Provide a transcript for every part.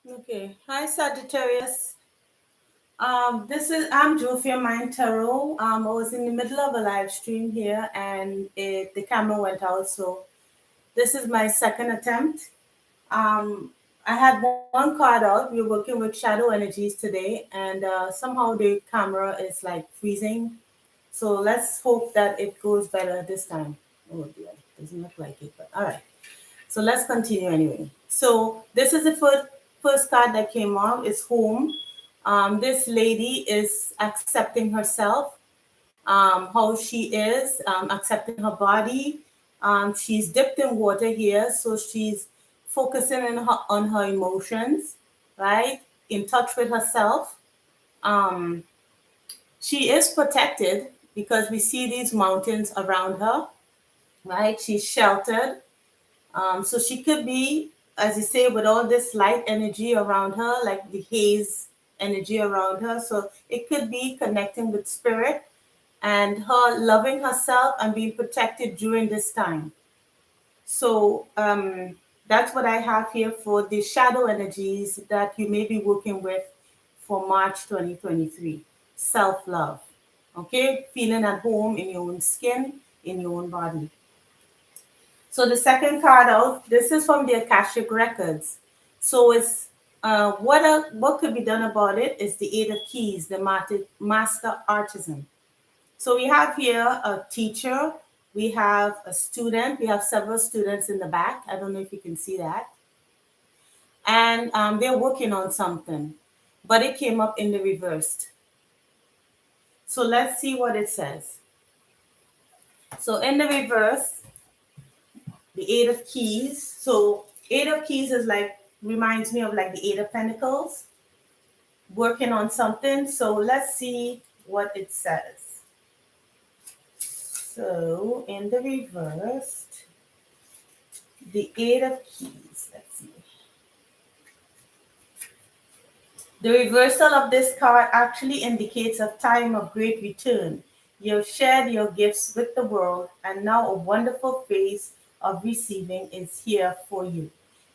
Okay. Hi, Sagittarius. I'm Jofia Mind Tarot. I was in the middle of a live stream here, and the camera went out. So this is my second attempt. Um, I had one card out. We're working with shadow energies today, and somehow the camera is like freezing. So let's hope that it goes better this time. Oh dear, doesn't look like it, but all right. So let's continue anyway. So this is the first card that came out. It's home. This lady is accepting herself, how she is, accepting her body. She's dipped in water here, so she's focusing on her emotions, right? In touch with herself. Um, she is protected because we see these mountains around her, right? She's sheltered. So she could be, as you say, with all this light energy around her, like the haze energy around her. So it could be connecting with spirit and her loving herself and being protected during this time. So that's what I have here for the shadow energies that you may be working with for March 2023. Self love. Okay? Feeling at home in your own skin, in your own body. So the second card out, this is from the Akashic Records. So it's what could be done about it is the Eight of Keys, the master artisan. So we have here a teacher, we have a student, we have several students in the back. I don't know if you can see that. And they're working on something, but it came up in the reversed. So let's see what it says. So in the reverse, the Eight of Keys. So Eight of Keys is like reminds me of like the Eight of Pentacles, working on something. So let's see what it says. So in the reversed, the Eight of Keys. Let's see. The reversal of this card actually indicates a time of great return. You have shared your gifts with the world, and now a wonderful phase of receiving is here for you.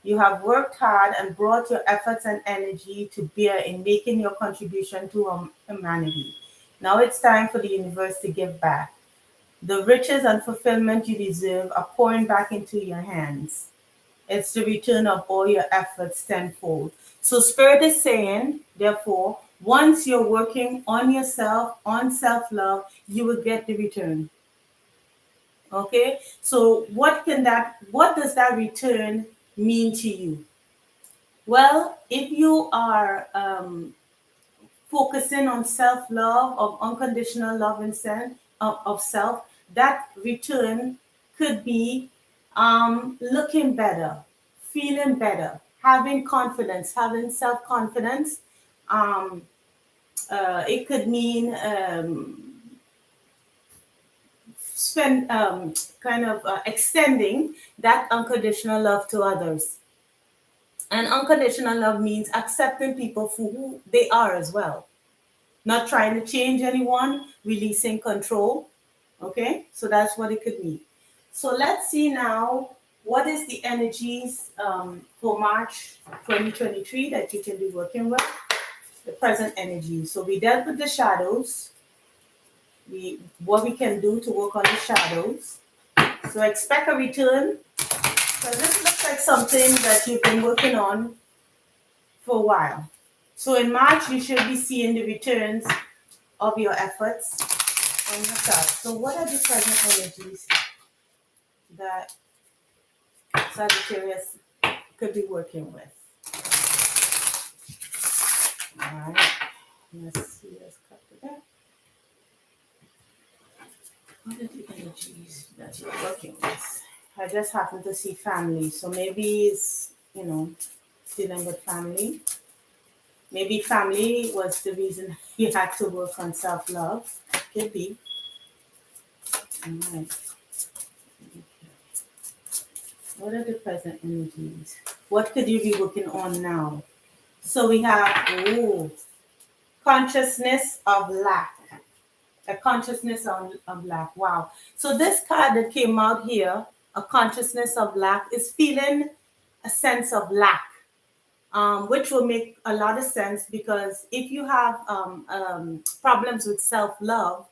You have worked hard and brought your efforts and energy to bear in making your contribution to humanity. Now it's time for the universe to give back. The riches and fulfillment you deserve are pouring back into your hands. It's the return of all your efforts tenfold. So, Spirit is saying, therefore, once you're working on yourself, on self love, you will get the return. Okay? So, what does that return mean to you? Well, if you are focusing on self love, of unconditional love and sense of self, that return could be looking better, feeling better, having confidence, having self confidence. Um, it could mean spend kind of extending that unconditional love to others. And unconditional love means accepting people for who they are as well, not trying to change anyone, releasing control. Okay, so that's what it could mean. So let's see now what is the energies for March 2023 that you can be working with, the present energy. So we dealt with the shadows, what we can do to work on the shadows. So expect a return. So this looks like something that you've been working on for a while. So in March, you should be seeing the returns of your efforts on yourself. So what are the present energies that Sagittarius could be working with? All right. Let's see. Let's cut to that. What are the energies that you're working with? I just happen to see family. So maybe it's, dealing with family. Maybe family was the reason you had to work on self-love. Could be. All right. What are the present energies? What could you be working on now? So we have consciousness of lack. A consciousness of lack. Wow. So this card that came out here, a consciousness of lack, is feeling a sense of lack. which will make a lot of sense because if you have problems with self-love,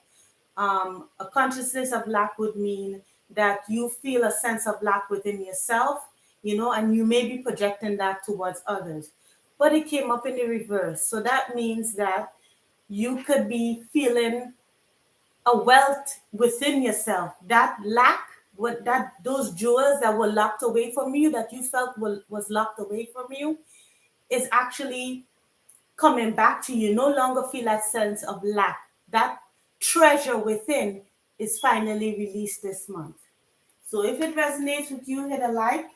a consciousness of lack would mean that you feel a sense of lack within yourself, and you may be projecting that towards others. But it came up in the reverse. So that means that you could be feeling a wealth within yourself. That lack, what that those jewels that were locked away from you, that you felt was locked away from you, is actually coming back to you. No longer feel that sense of lack. That treasure within is finally released this month. So if it resonates with you, hit a like,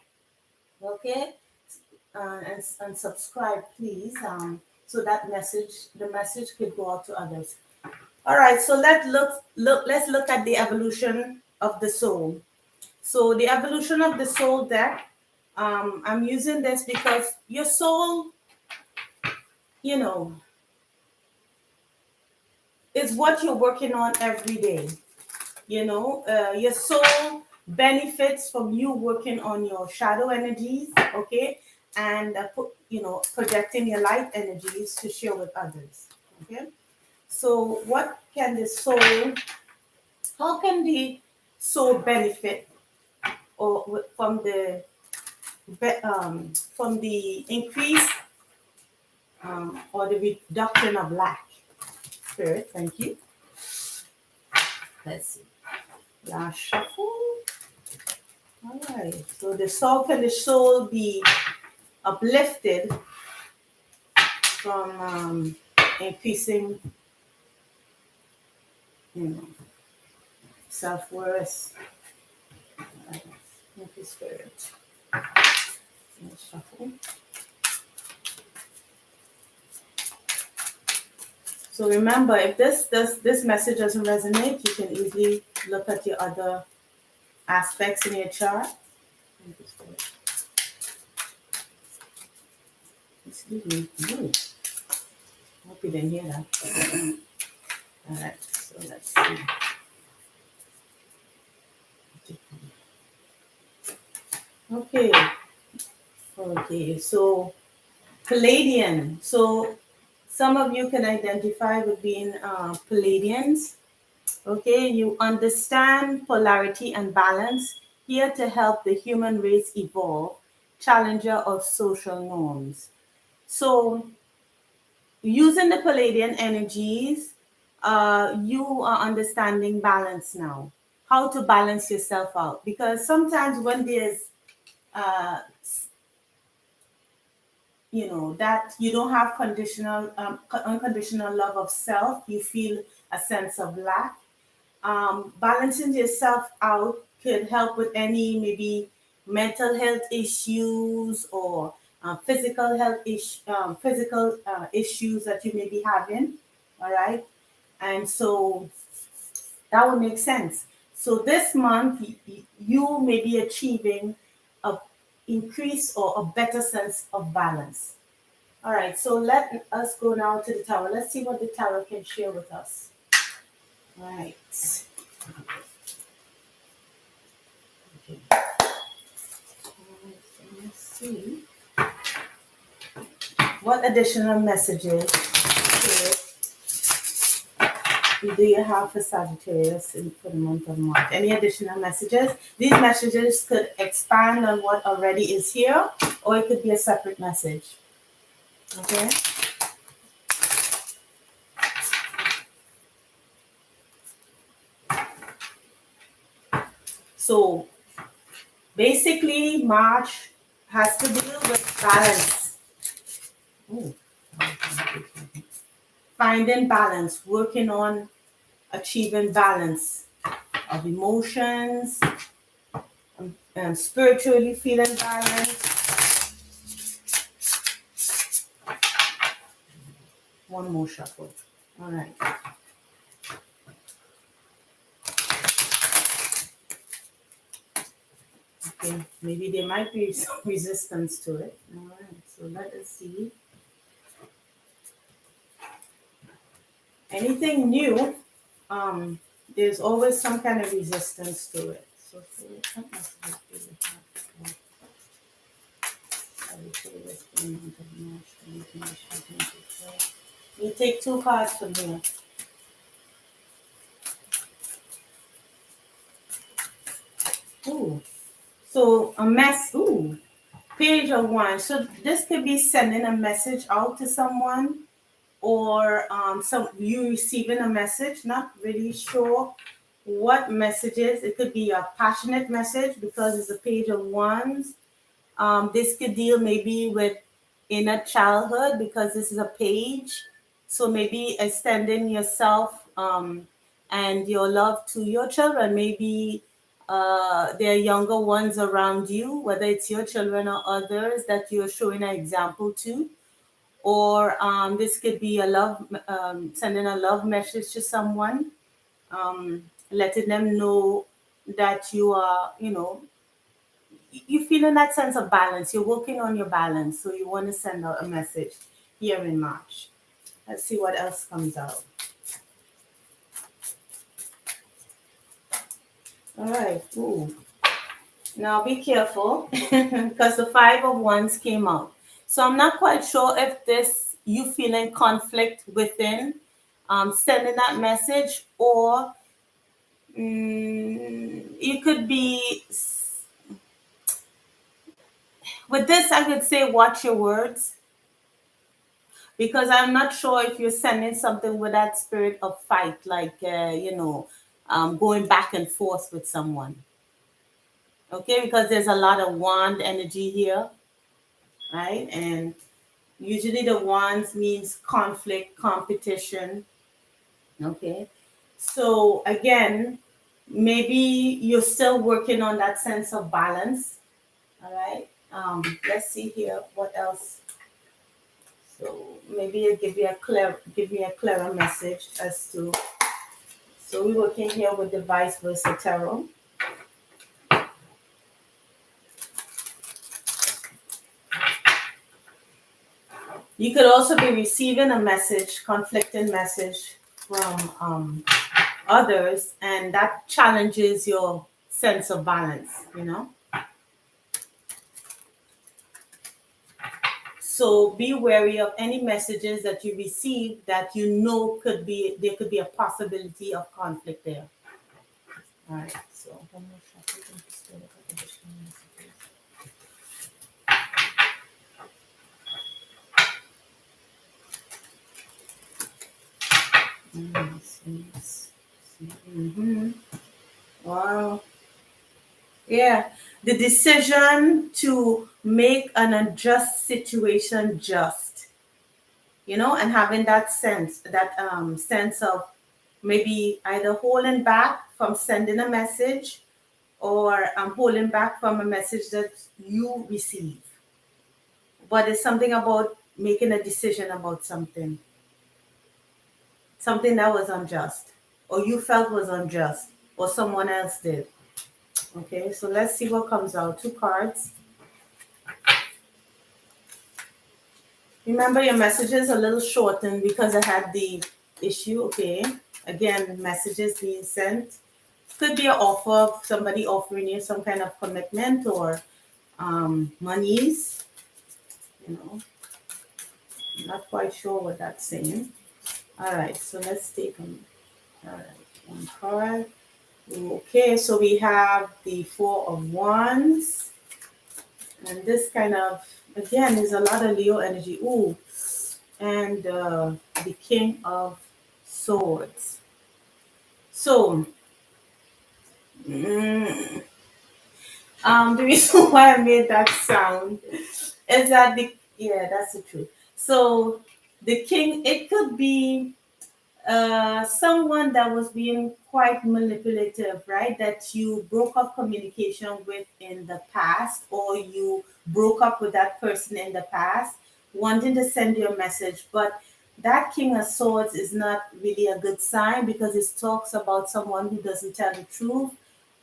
okay, and subscribe, please, so that the message could go out to others. All right, so let's look at the evolution of the soul. So the evolution of the soul deck, I'm using this because your soul, you know, is what you're working on every day. Your soul benefits from you working on your shadow energies, okay, and projecting your light energies to share with others, okay. So how can the soul benefit or from the increase or the reduction of lack? Spirit, thank you. Let's see. Last shuffle. All right. So can the soul be uplifted from increasing, self-worth? Thank you, Spirit. Let's shuffle. So remember, if this message doesn't resonate, you can easily look at your other aspects in your chart. Thank you, Spirit. Excuse me. Ooh. Hope you didn't hear that. All right, so let's see. Okay, so Palladian. So some of you can identify with being Palladians. Okay, you understand polarity and balance, here to help the human race evolve, challenger of social norms. So using the Palladian energies, you are understanding balance now, how to balance yourself out. Because sometimes when there's, that you don't have unconditional love of self, you feel a sense of lack. Balancing yourself out could help with any maybe mental health issues or physical issues that you may be having. All right, and so that would make sense. So this month you may be achieving a increase or a better sense of balance. All right, so let us go now to the tower. Let's see what the tower can share with us. All right. Okay. Let's see. What additional messages do you have for Sagittarius for the month of March? Any additional messages? These messages could expand on what already is here, or it could be a separate message. Okay. So basically, March has to deal with balance. Ooh. Finding balance, working on achieving balance of emotions, and spiritually feeling balance. One more shuffle. All right. Okay, maybe there might be some resistance to it. All right, so let us see. Anything new, there's always some kind of resistance to it. So what messages do we have? You take two cards from here. Ooh. So a mess. Ooh. Page of Wands. So this could be sending a message out to someone, or some you receiving a message. Not really sure what messages. It could be a passionate message because it's a Page of Wands. This could deal maybe with inner childhood because this is a page. So maybe extending yourself and your love to your children. Maybe there are younger ones around you, whether it's your children or others that you're showing an example to. Or this could be a love, sending a love message to someone, letting them know that you are, you feel in that sense of balance. You're working on your balance, so you want to send out a message here in March. Let's see what else comes out. All right. Ooh. Now be careful because the Five of Wands came out. So I'm not quite sure if this you feeling conflict within sending that message, or you could be with this. I could say watch your words, because I'm not sure if you're sending something with that spirit of fight, like going back and forth with someone. Okay, because there's a lot of wand energy here, right? And usually the wands means conflict, competition. Okay, so again, maybe you're still working on that sense of balance. All right. Let's see here what else. So maybe it give me a clearer message as to. So we're working here with the vice versa tarot. You could also be receiving a message, conflicting message from others, and that challenges your sense of balance. So be wary of any messages that you receive that there could be a possibility of conflict there. All right. So mm-hmm. Wow. Yeah, the decision to make an unjust situation just, and having that sense of maybe either holding back from sending a message, or holding back from a message that you receive. But it's something about making a decision about something that was unjust, or you felt was unjust, or someone else did. Okay, so let's see what comes out. Two cards. Remember, your messages are a little shortened because I had the issue. Okay. Again, messages being sent. Could be an offer, somebody offering you some kind of commitment, or monies. Not quite sure what that's saying. All right. So let's take them. All right. One card. Okay. So we have the Four of Wands. And this kind of, again, is a lot of Leo energy. Ooh. And the King of Swords. So, the reason why I made that sound is that that's the truth. So, the King, it could be someone that was being quite manipulative, right? That you broke up communication with in the past, or you broke up with that person in the past, wanting to send you a message. But that King of Swords is not really a good sign, because it talks about someone who doesn't tell the truth,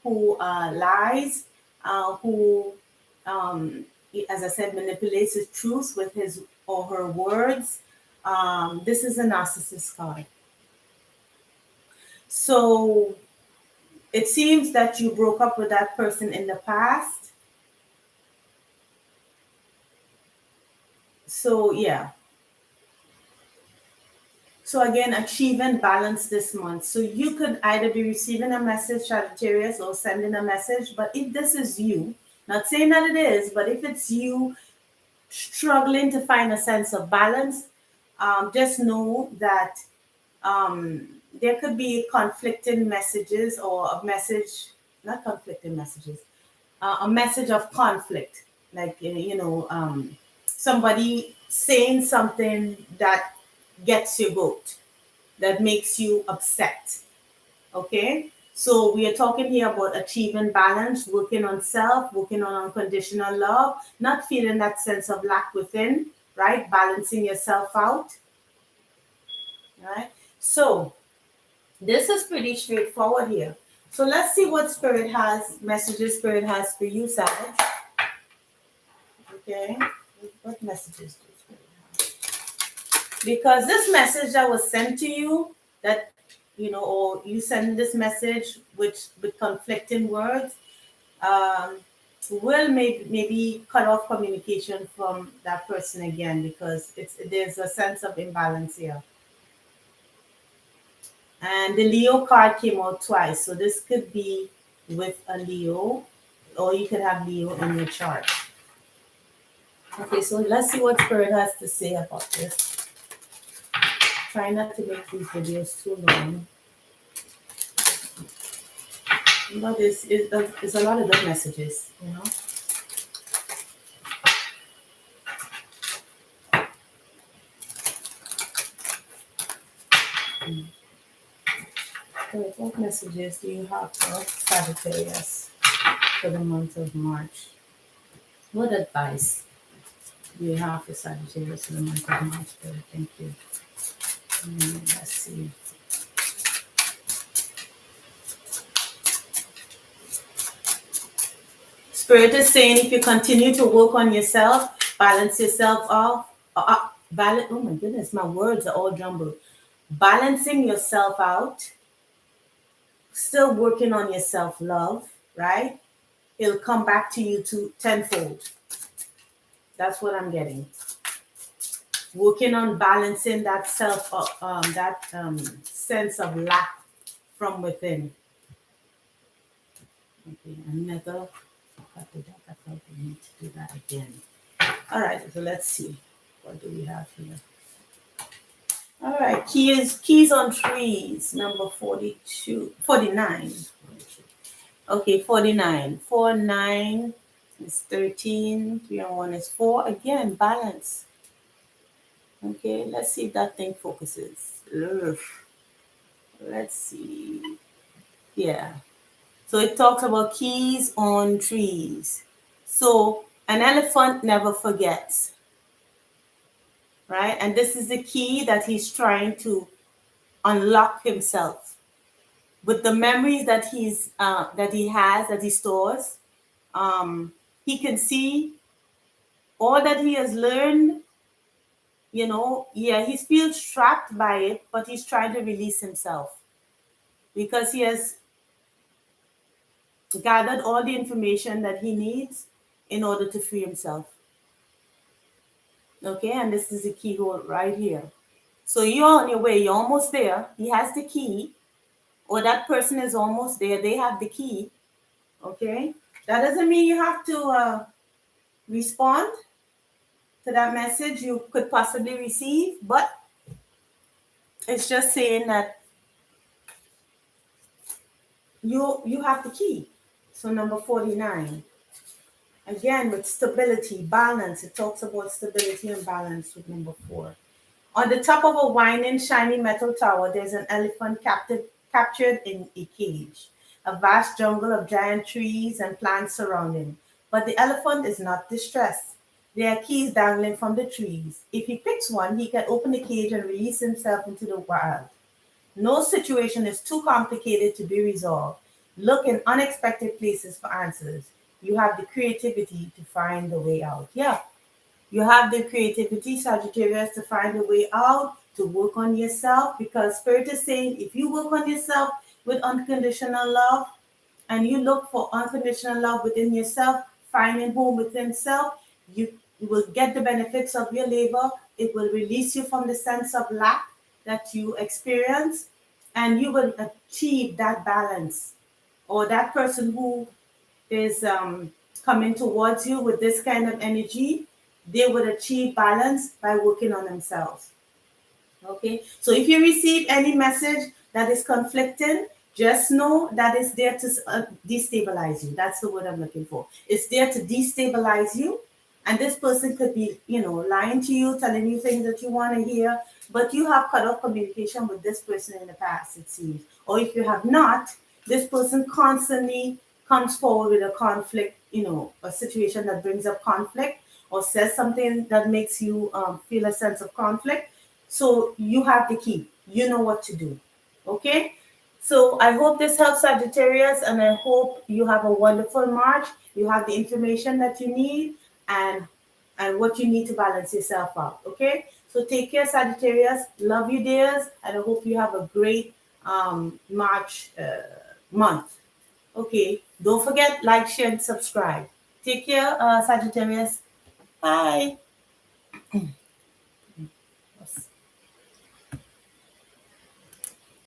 who lies, who, um, as I said, manipulates the truth with his or her words. This is a narcissist card. So it seems that you broke up with that person in the past, So yeah. So again, achieving balance this month. So you could either be receiving a message, Sagittarius, or sending a message. But if this is you, not saying that it is, but if it's you struggling to find a sense of balance, just know that there could be conflicting messages or a message, not conflicting messages, a message of conflict, like somebody saying something that gets your goat, that makes you upset. Okay, so we are talking here about achieving balance, working on self, working on unconditional love, not feeling that sense of lack within, right? Balancing yourself out, right? So this is pretty straightforward here. So let's see what Spirit has for you, Sag. Okay, what messages do Spirit have? Because this message that was sent to you, that or you send this message with conflicting words, um, will maybe cut off communication from that person again, because there's a sense of imbalance here. And the Leo card came out twice, so this could be with a Leo, or you could have Leo in your chart. Okay, so let's see what Spirit has to say about this. Try not to make these videos too long. But it's a lot of good messages, you know. So what messages do you have for Sagittarius for the month of March? What advice do you have for Sagittarius for the month of March? Spirit? Thank you. Let's see. Spirit is saying if you continue to work on yourself, balance yourself off, balance. Oh my goodness, my words are all jumbled. Balancing yourself out, still working on your self love, right? It'll come back to you to tenfold. That's what I'm getting. Working on balancing that sense of lack from within. Okay, another. I felt we need to do that again. All right, so let's see. What do we have here? All right, keys on trees, number 42, 49. Okay, 49. 4, 9 is 13. 3 and 1 is 4. Again, balance. Okay, let's see if that thing focuses. Ugh. Let's see. Yeah. So it talks about keys on trees. So an elephant never forgets, right? And this is the key that he's trying to unlock himself with the memories that he stores. Um, he can see all that he has learned. Yeah, he feels trapped by it, but he's trying to release himself because he has gathered all the information that he needs in order to free himself. Okay, and this is the keyhole right here. So you're on your way, you're almost there. He has the key, or that person is almost there, they have the key. Okay, that doesn't mean you have to respond to that message you could possibly receive, but it's just saying that you have the key. So number 49. Again, with stability, balance. It talks about stability and balance with number 4. On the top of a winding, shiny metal tower, there's an elephant captured in a cage. A vast jungle of giant trees and plants surrounding. But the elephant is not distressed. There are keys dangling from the trees. If he picks one, he can open the cage and release himself into the wild. No situation is too complicated to be resolved. Look in unexpected places for answers. You have the creativity to find the way out. Yeah, you have the creativity, Sagittarius, to find a way out, to work on yourself, because Spirit is saying if you work on yourself with unconditional love and you look for unconditional love within yourself, finding home within self, You will get the benefits of your labor. It will release you from the sense of lack that you experience, and you will achieve that balance. Or that person who is coming towards you with this kind of energy, they would achieve balance by working on themselves. Okay, so if you receive any message that is conflicting, just know that it's there to destabilize you. That's the word I'm looking for. It's there to destabilize you. And this person could be, lying to you, telling you things that you want to hear, but you have cut off communication with this person in the past, it seems. Or if you have not, this person constantly comes forward with a conflict, a situation that brings up conflict, or says something that makes you feel a sense of conflict. So you have the key. You know what to do. Okay? So I hope this helps, Sagittarius, and I hope you have a wonderful March. You have the information that you need and what you need to balance yourself out. Okay? So take care, Sagittarius. Love you, dears, and I hope you have a great March month. Okay. Don't forget, like, share, and subscribe. Take care, Sagittarius. Bye.